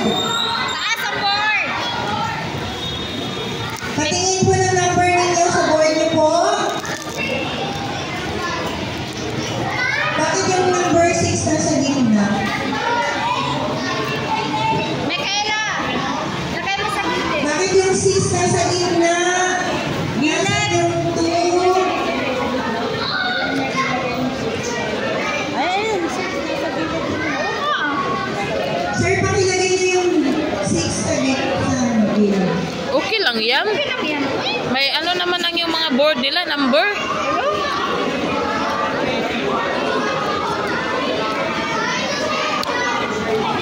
Taas ang board. Patingin po ng number ninyo sa board niyo po. Bakit yung number 6 nasa gitna? Michaela, lagay mo sa gilid. Bakit yung 6 nasa gitna? Nasa yung 2. Ayun, nasa gilid. Sir, pakilagay niyo yung 6 sa gitna. Okay lang yan. Okay lang yan. May ano naman ang yung mga board nila, number.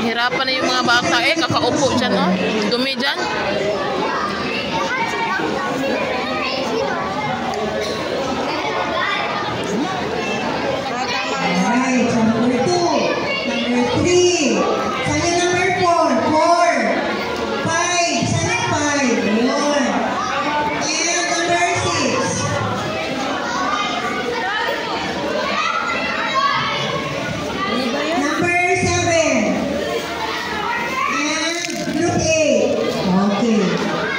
Hirapan na yung mga bata kakaupo dyan, no? Dumi dyan. Alright, so number 2, number 3, sana number 4, 5, sana 5, yun. And number 6. Number 7. And group 8. Okay.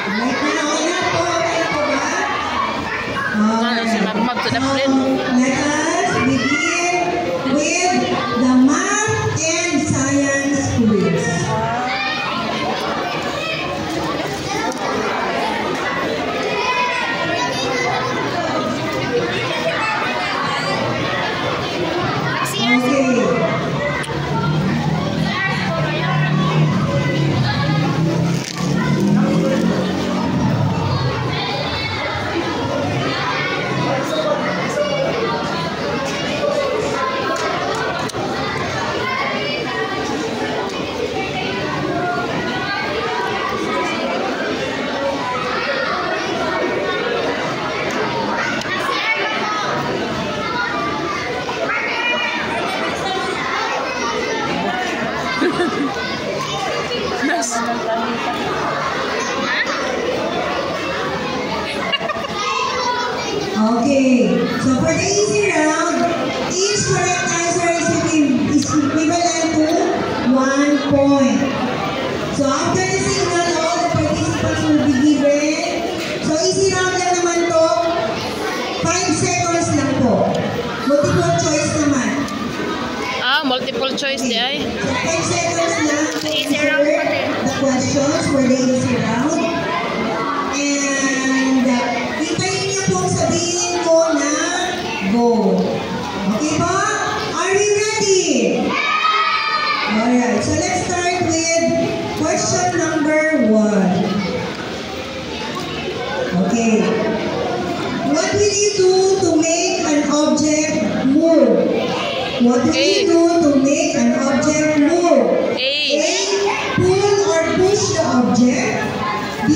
Alright, okay na po ba? Si Magmag to the plate. Let us begin with the math and science quiz. Okay. Nice. Okay, so for the easy round, each correct answer is equivalent to 1 point. So after the signal, all the participants will be given. So easy round lang naman to. 5 seconds lang po. Multiple choice naman. Multiple choice di ay. So 5 seconds lang to Easy round answer pati. the questions for the easy round. And hintayin niyo pong sabihin ko na go. Okay ba? Are we ready? Alright, so let's start with question number 1. Okay. What will you do to make an object move? What will you do to make an object move? A. Pull or push the object. B.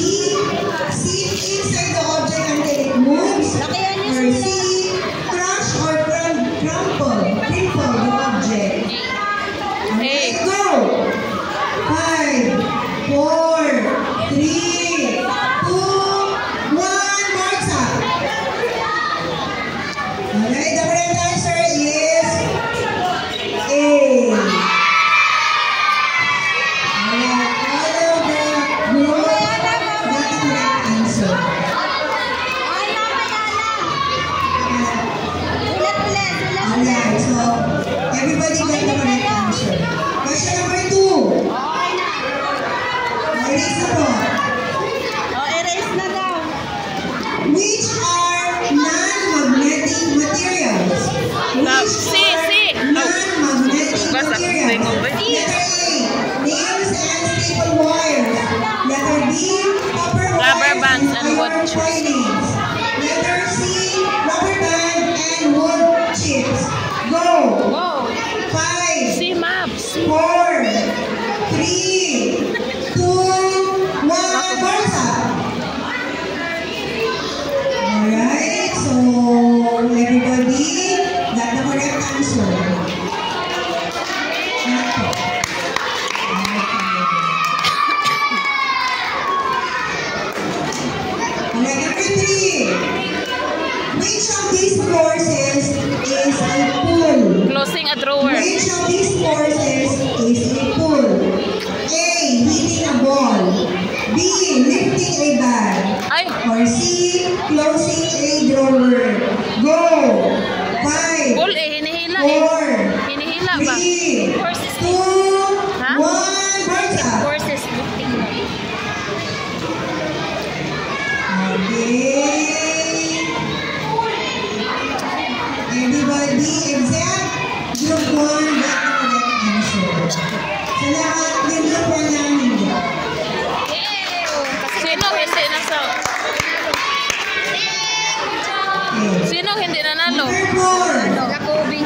Sit inside the object until it moves. Or C. Crush or crumple the object. Alright, go! 5, 4, 3, 2, 1, marks up. Alright, the correct answer is A. Alright, all of the group got the correct answer. Alright, so everybody got the correct answer. Question number 2. Erase na po. Erase na daw. Which are non-magnetic materials? C. Non-magnetic Basta materials. ko ba? Letter A, nails and staple wires. Letter B, copper Rubber wires bands and wood iron chips. filings. Letter C, rubber band and wood chips. Go! Wow. 5, Si Maps. 4, 3, 2, 1, Barsa! Alright, so everybody got the correct answer. Alright, number 3. Which of these forces is a pull? Closing a drawer. Which of these forces is a pull? A. Heat Ay, Or C, closing a drawer. Go! 5, ball eh, hinihila eh. 4, Hinihila ba? 3, 2, Ha? 1, birds up. Horses lifting mo. Okay. Everybody except group 1 got the correct answer. Sa lahat, yung group 1 lang hindi. Sino hindi nasa... Okay. Sino hindi nanalo? Number 4. Lakobi.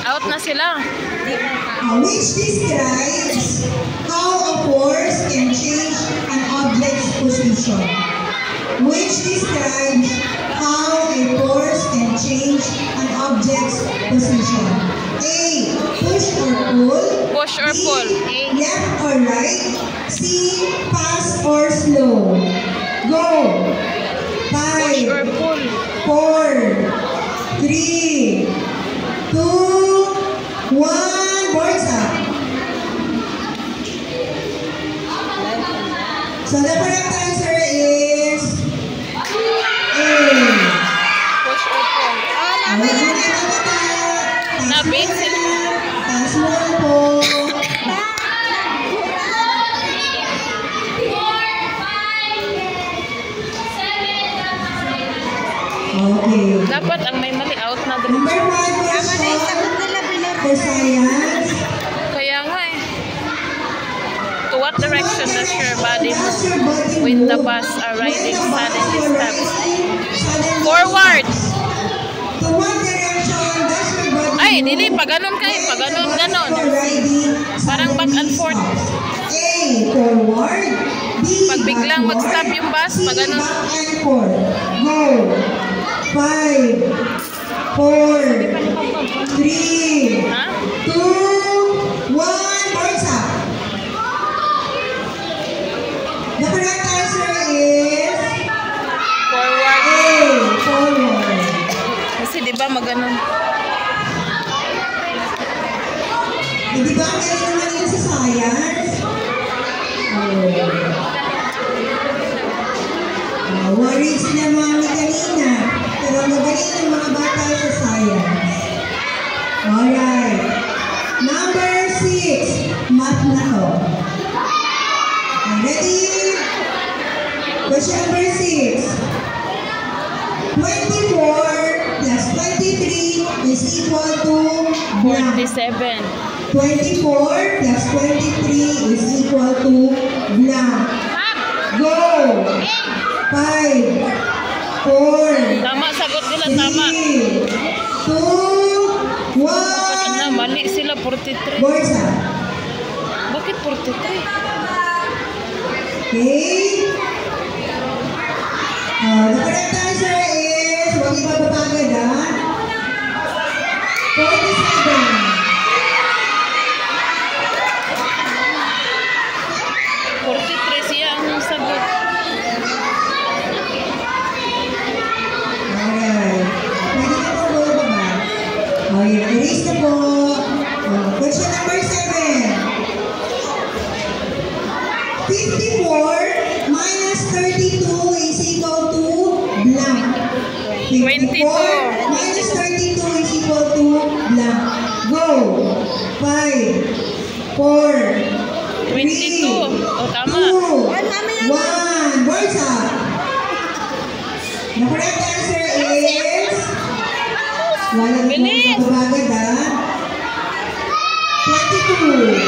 Out na sila. Which describes how a force can change an object's position. Which describes how a force can change an object's position. A. Push or pull. Push or B, pull. Left or right. C. Fast or slow. Go. Push or 5, pull. 4, 3, 2, 1. Boards up. So the correct answer is A. Push or pull. Huwag mo na bababa. Nabit sila. Taas mo lang po. Okay. Dapat ang may mali out na din. Number 5 question for science. Kaya nga eh. To what direction does your body Does move your body when the move bus are when riding the bus suddenly are steps? riding suddenly Forward! To what direction does your body Ay, move dili, pag ganun kayo, when pag the ganun, bus ganon. are riding Parang back and suddenly forth. stops? A. Forward. B. Pag biglang backward. mag-stop yung bus, C. pag ganun. Back and forth. Go. 5, 4, 3, Ha? 2, 1. Boards up. The correct answer is Forward. A. Forward. Kasi di ba maganon? Di ba ang galing naman yun sa science? Worried sila mami kanina. Pero magaling ng mga bata sa science. Alright. Number 6. Math na to. Ready? Question number 6. 24 plus 23 is equal to blank. 47. 24 plus 23 is equal to blank. Go! 5, 4, Tama, sagot nila, tama. 3, 2, 1. Na, mali sila, 43. Boards up. Bakit 43? Okay? The correct answer is, huwag ibababagad ha? 47. 43 siya ang sagot. Alright. Pwede na po ba ba? Okay, erase na po. Question number 7. 54 minus 32 is equal to blank. 22. 54 minus 32 is equal to blank. Go. 5, 4, 22. O, tama. 2, 1. Boards up. The correct answer is... Walang Bilis! magpapagad ha. 22.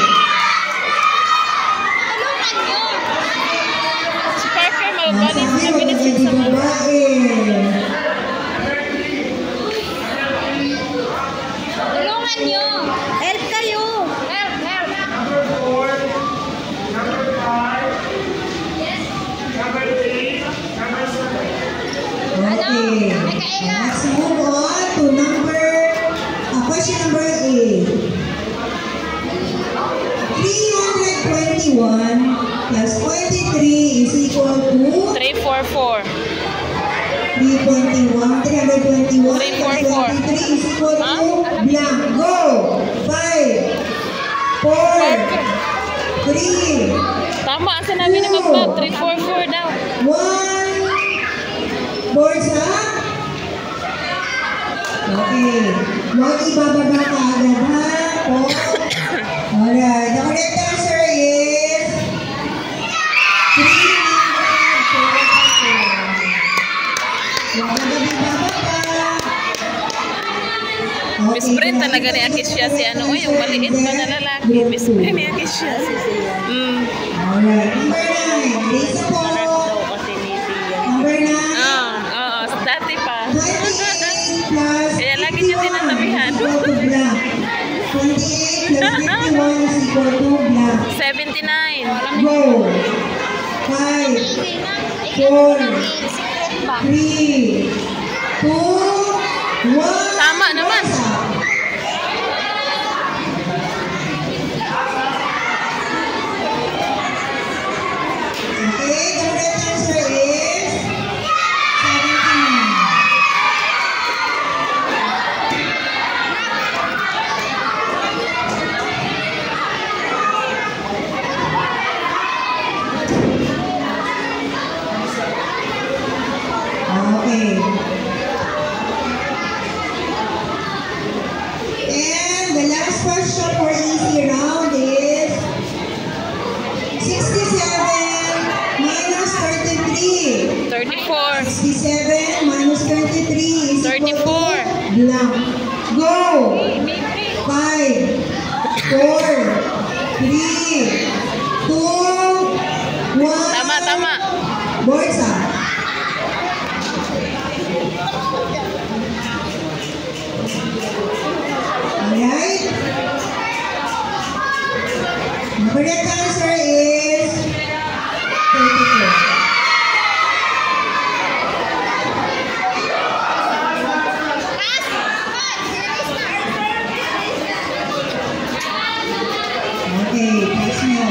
Si Parker, Sabi, mabilis hindi sa mga. babae. Tulungan nyo. Help kayo. Help, help. Okay. Let's move on to question number 8. 321 plus 23 is equal to 344. 321. 321 plus 344. 23 is equal to Huh? blank. Go! 5, 4, 3, Tama ang sinabi ni Magpag. 344 daw. 1. Boards up. Okay. Huwag ibababa ka agad, ha? Alright. The correct answer is 300. Huwag ibababa. Miss Bren talaga ni Akisha si ano, yung maliit pa na lalaki. Miss Bren ni Akisha. Alright. Number 9. Raise the ball. Number 9. Oo, dati pa. 28 plus Kaya lagi niya tinatabihan. 58 plus 51 is equal to blank. 79. Go. 5, 4, 3, 2, 1. Tama naman. Okay, the correct answer is 79. Okay. And the last question for easy round is 67 minus 33. 34. 67 minus 33 is 34. blank. Go! 5, 4, 3, 2, 1. Tama, tama. Boards up. Alright? The correct answer is 34. Okay, pass nyo.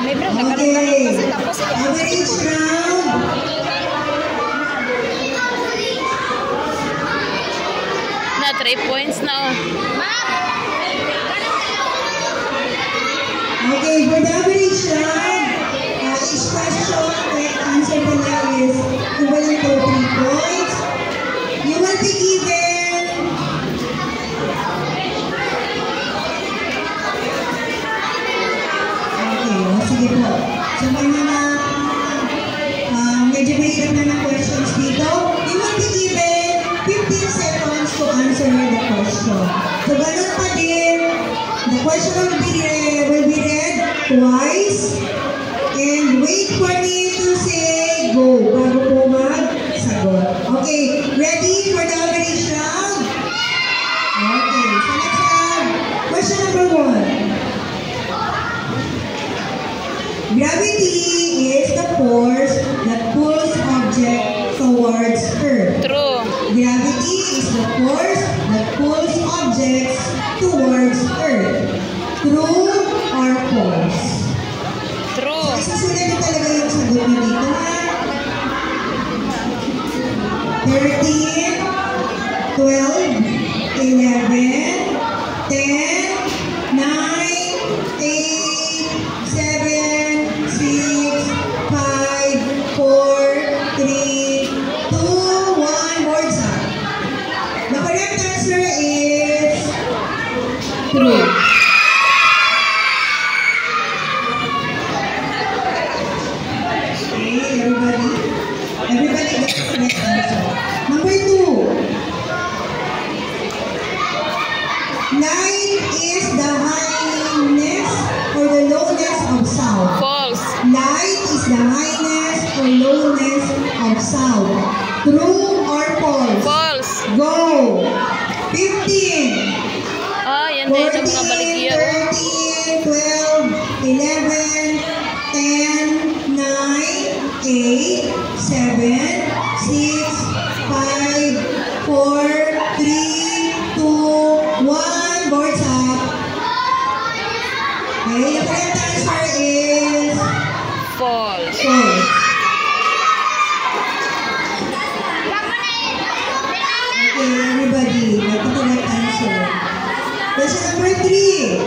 Okay, average round. Na 3 points na. Okay, for the average round, each question, correct answer pala is equivalent to 3 points. You will be given sige po. So, mga medyo mahirap na ng questions dito, you will be given 15 seconds to answer the question. So, ganun pa din, the question will be read twice and wait for me to say go bago po mag-sagot. Okay, ready for the average round? Okay, so let's have question number 1. Gravity is the force that pulls object towards Earth. True. Gravity is the force that pulls objects towards Earth. True or false? True. Isusunod na talaga yung sagot nyo dito, ha? 13, 12, 11, 10, 9, 8, 7, 6, 5, 4, 3, 2, 1. Boards up. The correct answer is true. Okay, everybody gets the correct answer. Number 2. Light is the highness or the lowness of sound. False. Light is the highness or lowness of sound. True or false? False. Go! 15, Ah, yan din yung mga 14, baligya. 13, 12, 11, 10, 9, 8, 7, 6, 5, 4, 3, 2, 1. Boards up. Okay, the correct answer is False. false. Okay, everybody. That's the correct answer. Question number 3.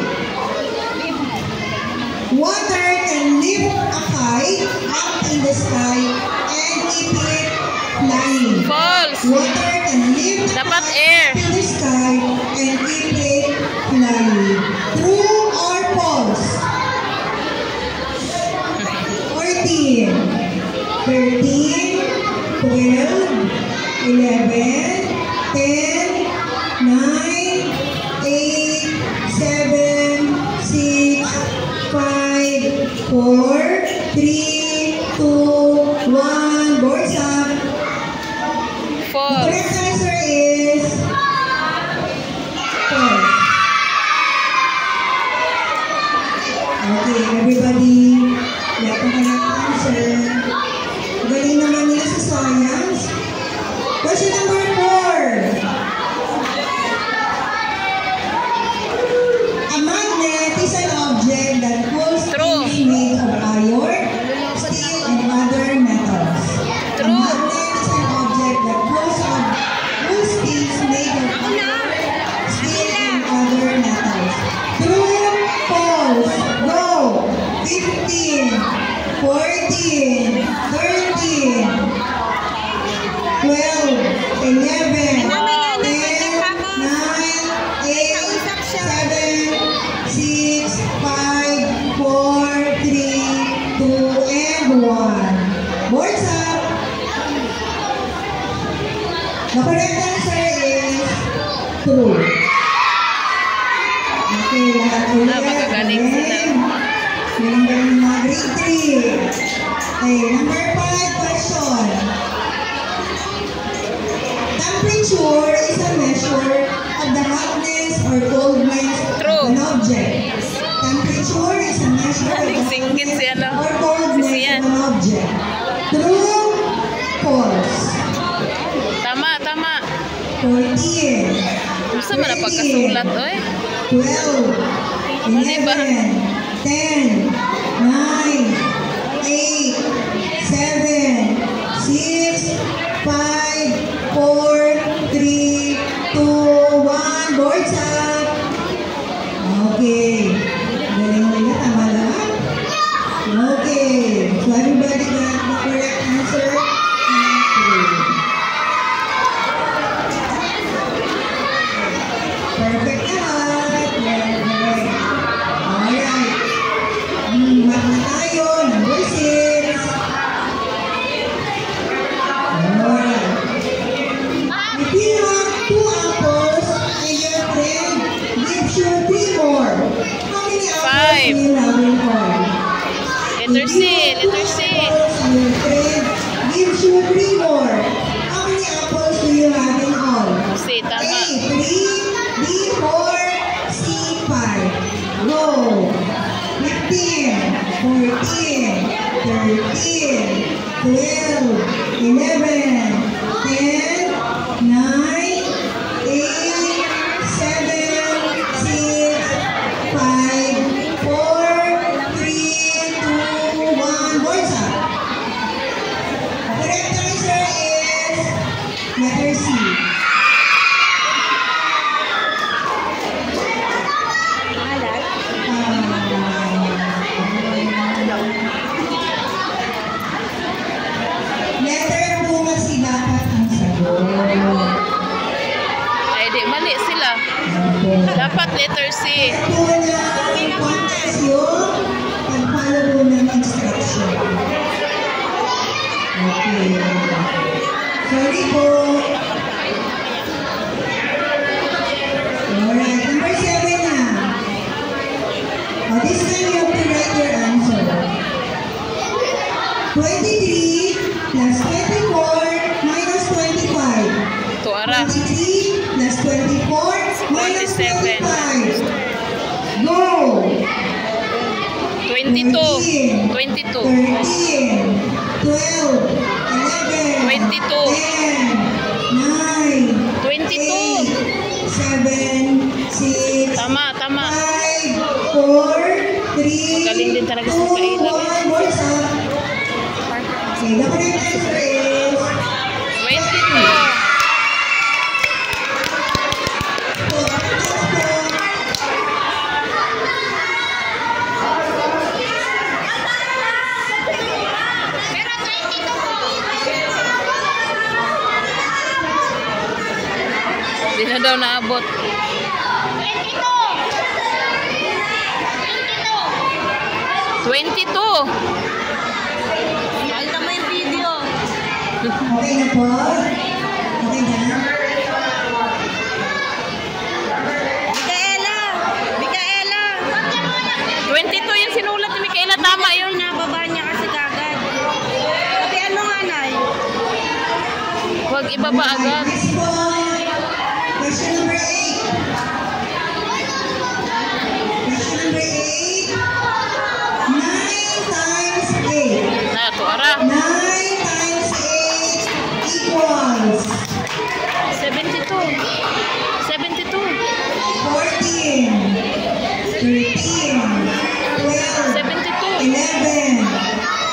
Water can lift a kite up in the sky and keep it flying. False. Water can lift a Dapat kite air. up in the sky and keep it flying. True or false? 14, 13, 12, 11, 10, 9, 8, 7, 6, 5, 4, 3, 2, 1. Boards up. The False. correct answer is false. Okay, everybody. Let the correct answer. Galing naman nila sa science. Question number 4. A magnet is an object that pulls True. things made of iron, steel, and other metals. A True. magnet is an object that pulls things made of iron, steel, and other metals. True, false, go. 15, 14, 13, 12, 11, 10, 9, 8, 7, 6, 5, 4, 3, 2, and 1. Boards up. The correct answer is true. Okay, lahat ulit. Napakagaling sila. Galing-galing ng mga grade 3. Okay, number 5 question. Temperature is a measure of the hotness or coldness True. of an object. Temperature is a measure of the Singkit si ano, hotness or coldness si Sian. of an object. True, false. Tama, tama. 14, Gusto mo na pagkasulat, oy. 12, Ano ba? 11, 10, 9, 8, 7, 6, 5, 4, 3, 2, 1. Boards up. Okay. Galing nila. Tama lang. Okay. So everybody got the correct answer. Perfect lahat. Very. Alright. Mat na tayo. Number 6. Alright. If you have 2 apples and your friend gives you 3 more, how many apples do you have in all? Letter C, letter C. And your friend gives you 3 more, how many apples do you have in all? C, A, tama. 3, B, 4, C, 5. Go! 15, 14, 13, 12, 11, 10, 9, 8, 7, 6, 5, 4, 3, 2, 1. Boards up. The correct answer is letter C. Letter 2 kasi dapat ang sagot. Ay, di, mali sila. Dapat letter C. Ito na ang contest yung pag-follow ng instruction. Okay. Sorry po. Alright, number 7 na. This time you have to write your answer. 23 plus 24 minus 25. Tuara. 23 plus 24 minus 27. 25. Go! 22. 22. 13, 12, 11, 22. 10, 9, 22. 8, 7, 6, Tama, tama. 5, 4, 3, Magaling din talaga sa 2, kailan. 1. Boards up. Okay, the correct answer is 22. Di na daw naabot. 22. Alta mo yung video. Okay na po? Okay na? Micaela! 22 yung sinulat ni Micaela. Tama yun. Nababa niya kasi kagad. Sabi ano nga, Nay? Huwag ibaba agad. Next po. Question number 8. Question number 8. 9 times 8. Na, tuara. 9 times 8 equals 72. 72. 14, 13, 12, 72. 11,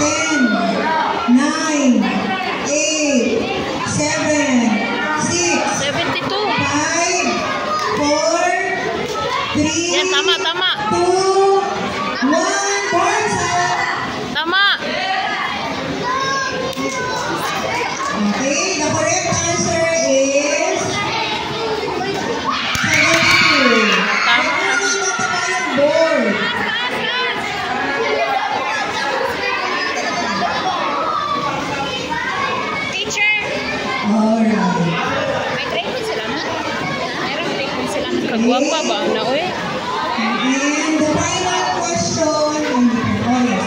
10, 9, 8, 7, 6, 72. 5, 4, 3, Yan, tama, tama. 2, 1. Borsa. Tama. Okay, the correct answer is 72. Tama. Tama yung board. Teacher! Alright. May training sila na? Meron training sila na. Kagwapa ba na, oy? And the final question, oh yes.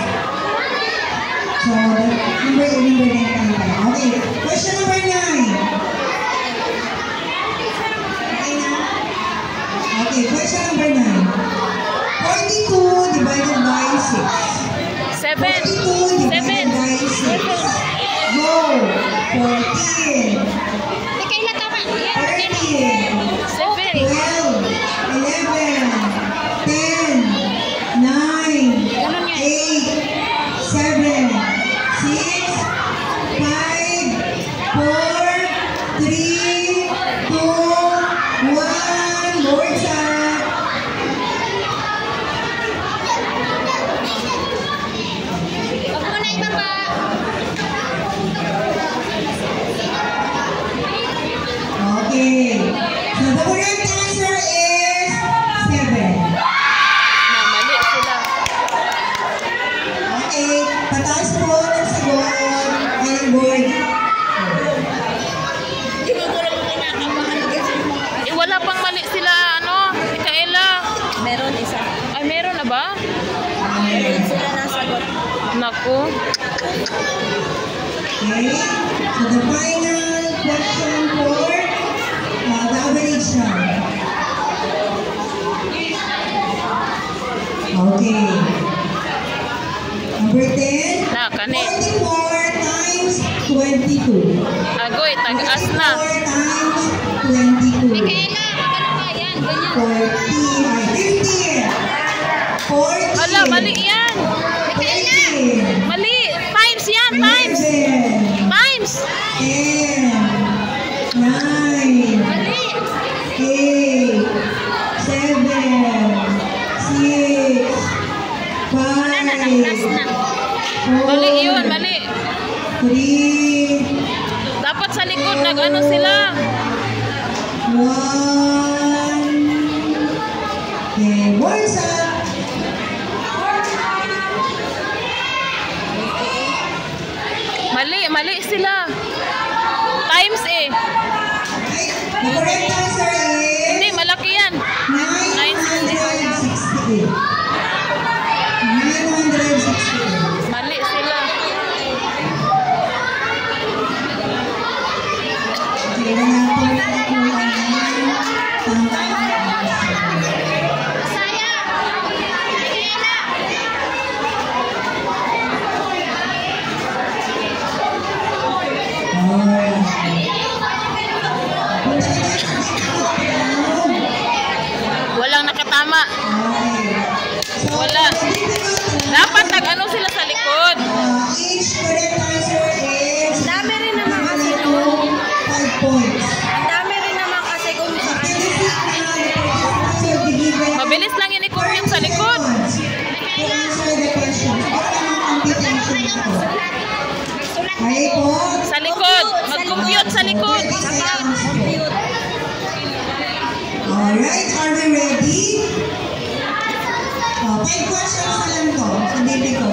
So, number 9 tayo. Okay, question number 9. Okay na? Okay, question number 9. 42 divided by 6. 7. 42 divided by 6. Go! 14. Micaela, tama. 13. 7. 12, 11, 10, 9, 8, 7, 6, 5, 4, 3, 2, 1. Boards up. Huwag mo na ibaba. Okay. So the correct answer is 7. Na, mali sila. Okay. Pataas po ng sagot ng board. Tinutulong mo kinakabahan kasi. Eh, wala pang mali sila, ano, Micaela. Meron isa. Ay, meron na ba? Meron sila nasagot. Naku. Okay. So the final question for the average sum. Okay. Number 10. Na, kani. 44 times 22. Agoy, tag-as na. 44 times 22. Micaela, ano ba yan? Ganyan. 40. Ay, 50. 40. Hala, mali yan. 20. Mali. Times yan, times. 11. Times. 10. 9. Mali. 8, 7, 6, 5, Wala na, nag-plus na. 4, Mali yun, mali. 3, Dapat sa likod, nag-ano sila. 1. Okay, boards up. Mali sila. Times eh. Okay, the correct answer is Hindi, malaki yan. 968. 968. Mali sila. Okay, wala po nakakuha ng tamang Saya. Micaela. Walang nakatama. Wala. Dapat nag-ano sila sa likod. Each correct answer is Dami rin naman kasi doon. 5 points. Ang dami rin naman kasi kung saan. Mabilis lang yun i-compute sa likod. To answer the questions. Okay po. Sa likod. Mag-compute sa likod. Compute. Alright, are we ready? 5 questions na lang to sa baby ko.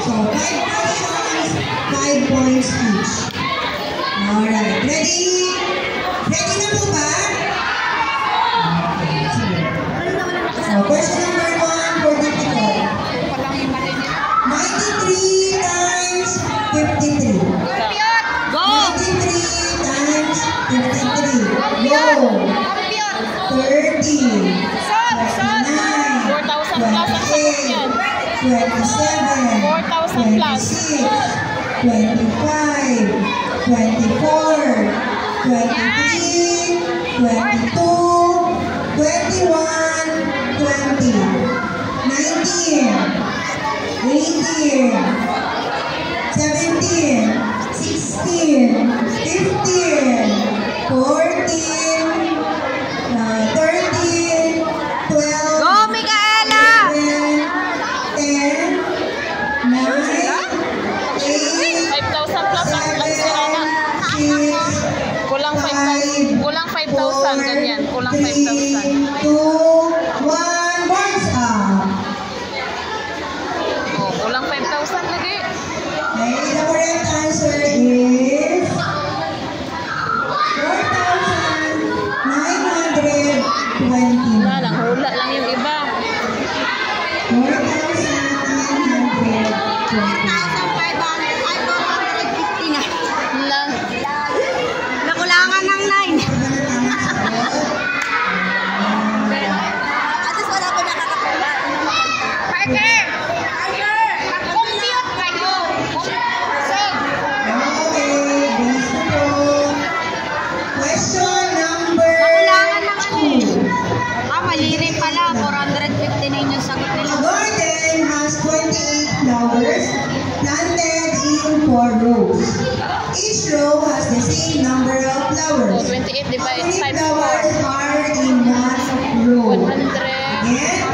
So, 5 questions, 5 points each. Alright, ready? Ready na po ba? Okay, sige. So, question number 1 for baby ko. 93 times 53. Go! 93 times 53. Go! 30. 4,000 plus ang sagot yan. 27, 4,000 plus. 26, 25, 24, 23, 22, 21, 20, 19, 18, 17, 16, 15, 14, 13, 12, Go, Micaela! 10, 9, 8, 5,000 plus ang sira na. 6, Kulang 5,000. Kulang 5,000 ganyan. Kulang 5,000. 2, 1, boards up. Oh, kulang 5,000 lagi. And the correct answer is 4,920. Wala lang, hula lang yung iba. 4,920. Lang. Nakulangan ng 9. At least wala ko nakakakuha. Parker! Mag-compute kayo! Save! Okay, guys na po. Question number Nakulangan ng 2. mali rin pala. 459 yung sagot A nila. garden has 28 flowers planted in 4 rows. Each row has the same number of Oh, flowers. 28 How divided many times flowers 4. are in one row? 100. Again, a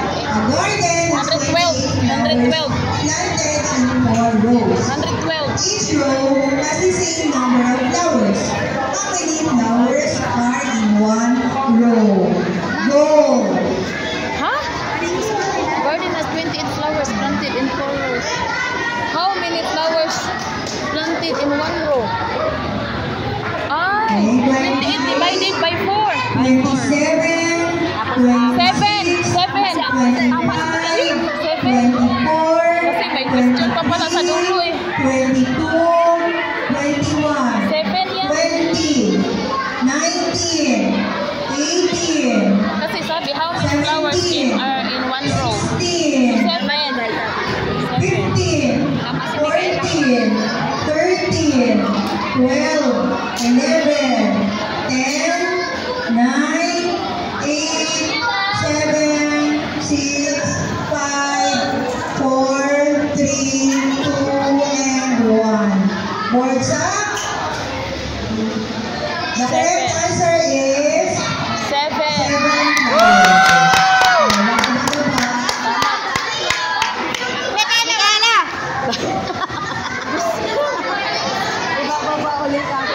garden has 112. 112 planted in 4 rows. 112. Each row has the same number of flowers. How many flowers are in one row? Go! Huh? Garden has 28 flowers planted in 4 rows. How many flowers planted in 1 row? Ay, 28 divided by 4. 27, 26, 7. 25, 24, Kasi may question pa pala sa dulo eh. 22, 21, 7 yan. 20, 19, 18, Kasi sabi, how many flowers are in 1 row? 16, 7. 15, 14, 13, 12, 11, 10, 9, 8, 7, 6, 5, 4, 3, 2, and 1. Boards up. The correct answer is 7. 7. Micaela! Ibababa ulit ako.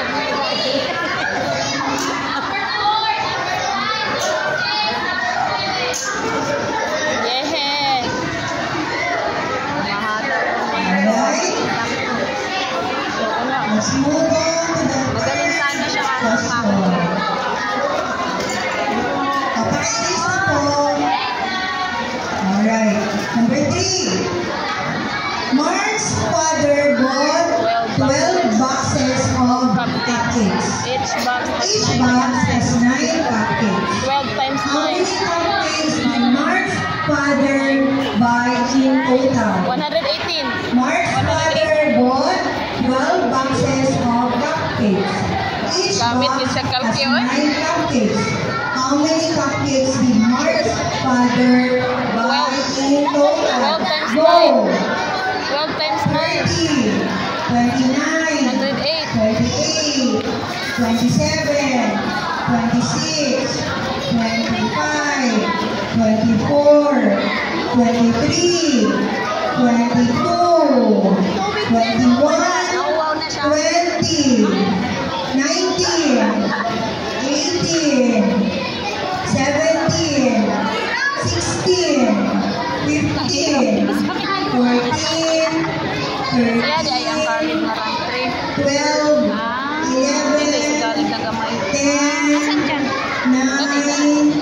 Yeah. Alright. Let's move on to the Magaling sana siya question. Papailis na po. Alright. Number 3. Mark's father bought 12 boxes of cupcakes. Each box has Each 9. box has 9 cupcakes. 12 times How many 9. cupcakes did Mark's father buy in total? 118. Mark's father bought 12 boxes of cupcakes. Each Gamit box din siya has kalkyo, 9 cupcakes. How many cupcakes did Mark's father buy in total? 12 times Go! 12 times 9. 30, 29, 108. 28, 27, 26, 25, 24, 23, 22, 21, Nauwaw na siya. 20, 19, 18, 17, 16, 15, 14, Kaya di ay ang kalit na rank 3. 12, Hindi si 11, galing na gamay. 10, Asan dyan? 9,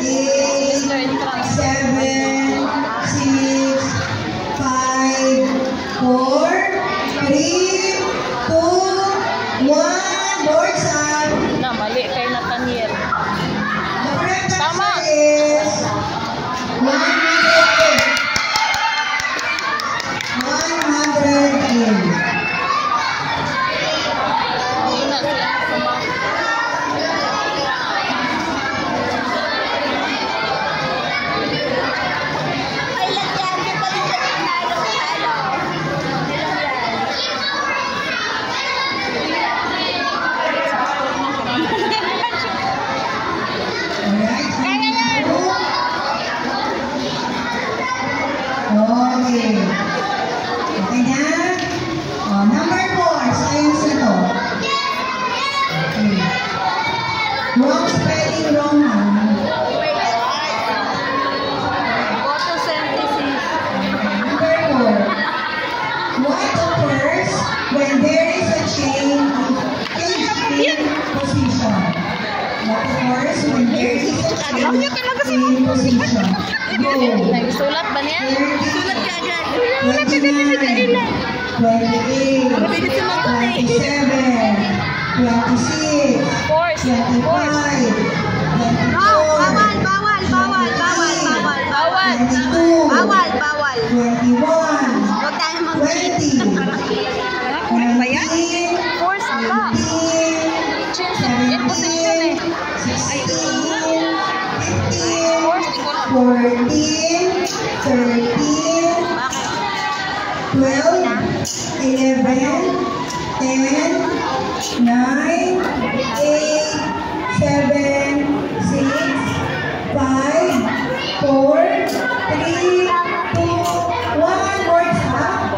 8, Mr. Entrance. 7, 6, 5, 4, 3, 2, 1. Boards up. Na, mali kay Nathaniel. The correct Tama. answer is 100. 100. Hindi na sila kasama. Ay, lagyan ko pa rin sa tinalo. Alright. Okay. Okay na? Number 4. Science na to. Okay. Wrong spelling, wrong ha. Photosynthesis. Number 4. What occurs when there is a change in position? What occurs when there is a change in position? Go. Nagsulat ba niya? 29, 28, 27, 26, Force. 25, 24, Bawal. 22, Bawal. 21, Huwag tayo 20, 19, Force ka. 18, Change in position eh. 16, 15, Force, di ko lang. 14, 13, 12, 11, 10, 9, 8, 7, 6, 5, 4, 3, 2, 1. Words up.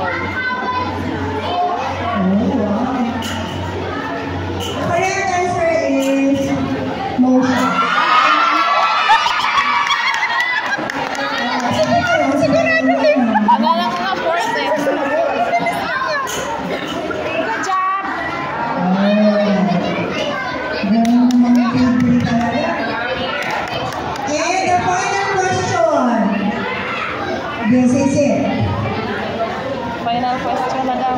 Oh, wow. The correct answer is motion. Akala ko nga force eh. Good job. And the final question. This is it. Final question na daw.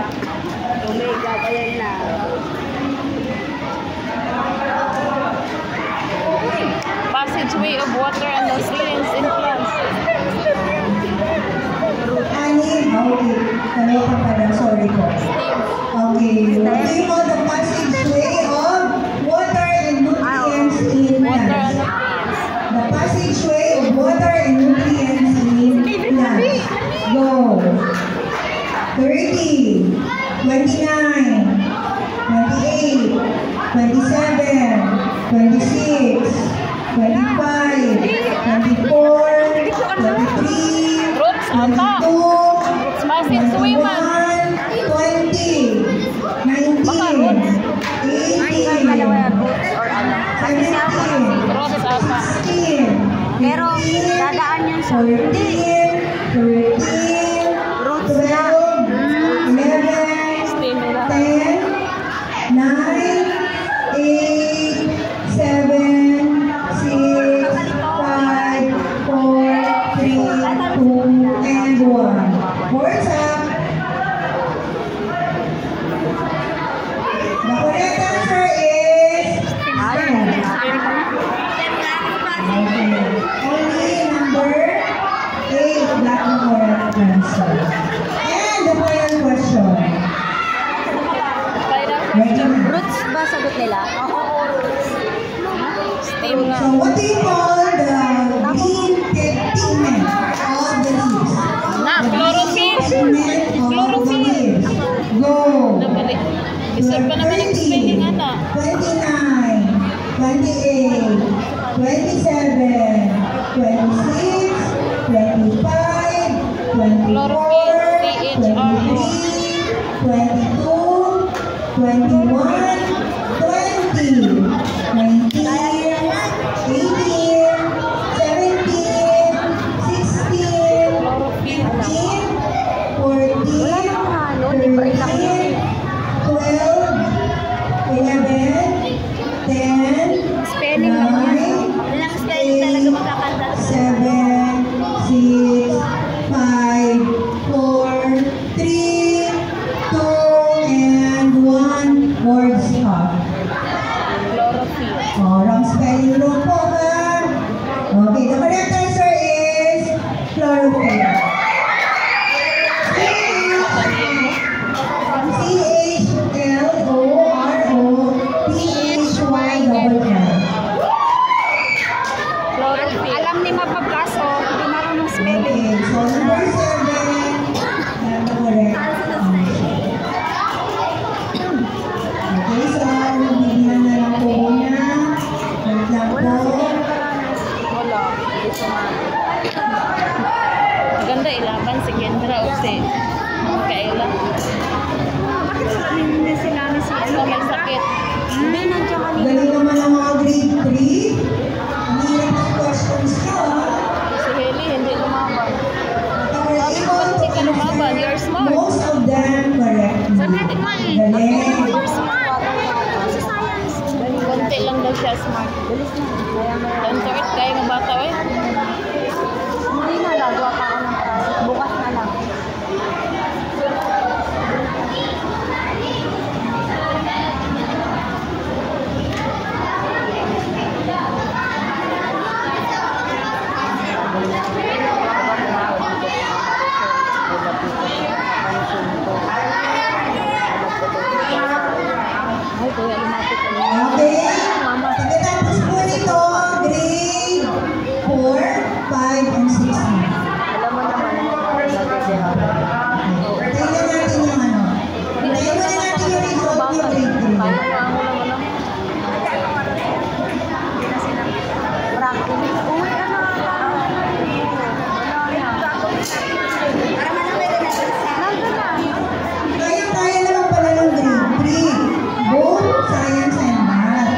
Passageway of water and nutrients in plants. Ani, okay. Kaloka pala, sorry po. Okay. What do you call the passageway of water and nutrients in Water and plants? nutrients. The passageway of water and nutrients in plants. Go. 30, 29, 28, 27, 26, 25, 24, 23, Roots, ata. 22, Passageway man. 21, 20, 19, Baka roots. 18, or ano. 17, Roots ata. 16, Pero dadaan yan sa 14, 13, roots na. 12, 11, Stay nila. 10, 9, 8, 7, 6, 5, 4, 3, 2, and 1. Words up. The correct answer is stem. Okay. Only number 8 got the correct answer. And the final question. Final Ready? question. Roots ba sagot nila? Steam nga. So what do you call the green pigment of the leaves? Na, The chlorophyll. green pigment of the Chlorophyll. leaves. Go. Nabali. Isip pa naman yung spelling ana. 29, 28, 27, 26, 25, 24, 23, 22, 21, 20, 19, 18, 17, 160.